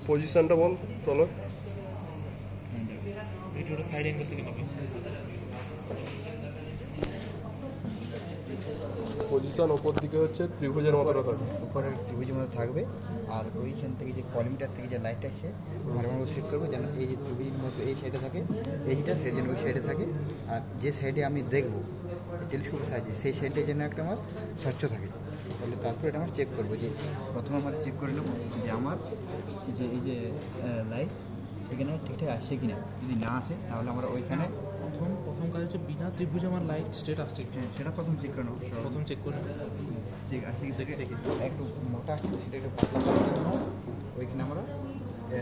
পজিশনটা বল চলো। ভিডিওটা সাইড অ্যাঙ্গেল থেকে নেবে। পজিশন ওপর দিকে হচ্ছে ত্রিভুজের মতো থাকবে, উপরে ত্রিভুজের মতো থাকবে। আর ওইখান থেকে যে কলিংটার থেকে যে লাইটটা আসছে ভালো মতো সেট করবো যেন এই যে ত্রিভুজের মতো এই সাইডে থাকে, এইটা সেটা যেন ওই সাইডে থাকে। আর যে সাইডে আমি দেখবো টেলিস্কোপের সাহায্যে সেই সাইডে যেন একটা আমার স্বচ্ছ থাকে। তাহলে তারপর এটা আমার চেক করবো যে প্রথমে আমরা চেক করে নেবো যে আমার যে এই যে লাইট সেখানে ঠিকঠাক আসছে কি না। যদি না আসে তাহলে আমরা ওইখানে প্রথম কাজ হচ্ছে বিনা ত্রিভুজে আমার লাইট স্ট্রেট আসছে কি হ্যাঁ সেটা প্রথম চেক করে নেবো। প্রথম চেক করে চেক আসছে কি দেখে একটু মোটা আসছে সেটা একটু পাতলা করে নেবো। ওইখানে আমরা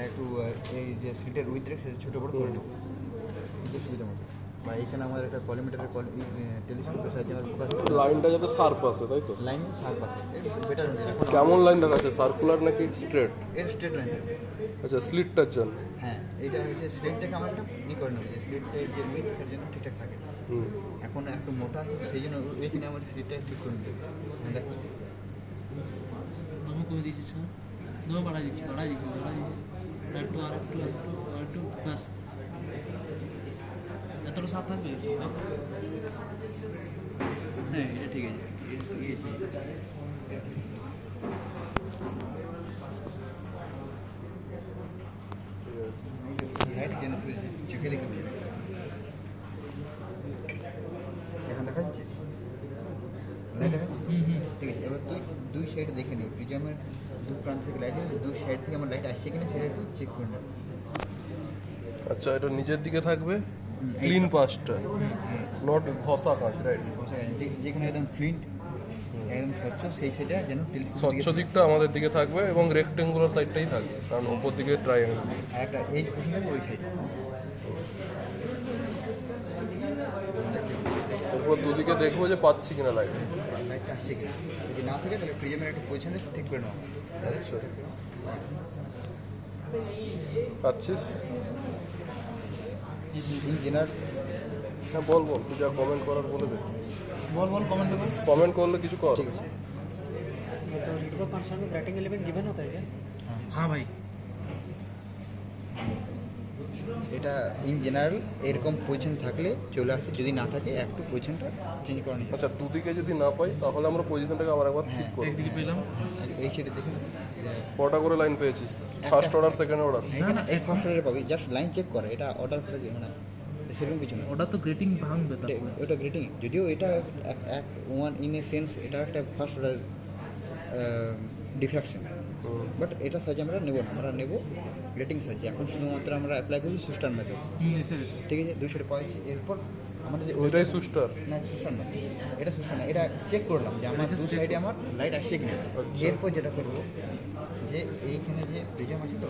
একটু এই যে সিটের উইথ রেখে সেটা ছোটো বড়ো করে নেবো সুবিধা মতো। বা এইখানে আমার একটা কলিমিটারের টেলিস্কোপের সাহায্যে আমার ফোকাস লাইনটা যাতে শার্প আসে, তাই তো? লাইন শার্প আছে বেটার হয়ে যায়। কেমন লাইন দেখাচ্ছে, সার্কুলার নাকি স্ট্রেট? এর স্ট্রেট লাইন থাকবে। আচ্ছা, স্লিটটার জন্য। হ্যাঁ এইটা হচ্ছে স্লিট থেকে আমরা একটা করে নেবো যে স্লিট যে উইথ সেটার জন্য ঠিকঠাক থাকে। এখন একটু মোটা আছে সেই জন্য এইখানে আমার স্লিটটা ঠিক করে নেবে। দেখো দমে করে দিয়েছি, দমে বাড়াই দিচ্ছি একটু ব্যাস এতটা সাপ থাকবে। হ্যাঁ এটা ঠিক আছে। লাইট যেন চোখে দেখে বুঝবে। এখন দেখা যাচ্ছে লাইট দেখা যাচ্ছে, ঠিক আছে। এবার তুই দুই সাইডে দেখে নিই প্রিজমের দু প্রান্ত থেকে লাইট আসবে, দুই সাইড থেকে আমার লাইট আসছে কিনা সেটা একটু চেক করে নেব। আচ্ছা, এটা নিচের দিকে থাকবে ক্লিন পাঁচটা, নট ঘষা কাঁচ, রাইট? যেখানে একদম ফ্লিন্ট একদম স্বচ্ছ সেই সাইডে যেন স্বচ্ছ দিকটা আমাদের দিকে থাকবে এবং রেক্টেঙ্গুলার সাইডটাই থাকবে, কারণ ওপর দিকে ট্রায়াঙ্গেল। আর একটা এই পোর্শন থাকবে ওই সাইডে। এরপর দুদিকে দেখবো যে পাচ্ছি কিনা লাইট, লাইটটা আসছে কিনা। যদি না থাকে তাহলে প্রিজমের একটা পজিশনে ঠিক করে নেওয়া। আচ্ছা পাচ্ছিস? ইঞ্জিনিয়ার হ্যাঁ বল তুই যা কমেন্ট করার বলে দে। বল কমেন্ট করো। কমেন্ট করলে কিছু কর। ঠিক আছে। तो इंटरव्यू फंक्शन में रेटिंग एलिमेंट गिवन होता है क्या? হ্যাঁ ভাই, এটা ইন জেনারেল এরকম পজিশন থাকলে চলে আসে, যদি না থাকে একটু পজিশনটা চেঞ্জ করে নিই। আচ্ছা, দুদিকে যদি না পাই তাহলে আমরা পজিশনটাকে আবার একবার ঠিক করব। একদিকে পেলাম। এই সাইডে দেখুন কটা করে লাইন পেয়েছিস? First order, second order? এখানে এই ফার্স্ট অর্ডারে পাবি, জাস্ট লাইন চেক করে। এটা অর্ডার করে মানে সেরকম কিছু না। ওটা তো গ্রেটিং ভাঙবে এটা- তারপরে। ওটা গ্রেটিং, যদিও এটা এক ওয়ান ইন এ সেন্স এটা একটা ফার্স্ট অর্ডার ডিফ্রাকশন, বাট এটা সাহায্যে আমরা নেবো না, আমরা নেবো গ্রেটিং সাহায্যে। এখন শুধুমাত্র আমরা অ্যাপ্লাই করছি সুস্টার মেথড, এসে ঠিক আছে। 200 পাচ্ছি। এরপর আমাদের যে ওইটাই সুস্টার। না সুস্টার না, এটা সুস্টার না, এটা চেক করলাম যে আমার দু সাইডে আমার লাইট আসছে কিনা। এরপর যেটা করবো যে এইখানে যে প্রিজম আছে তো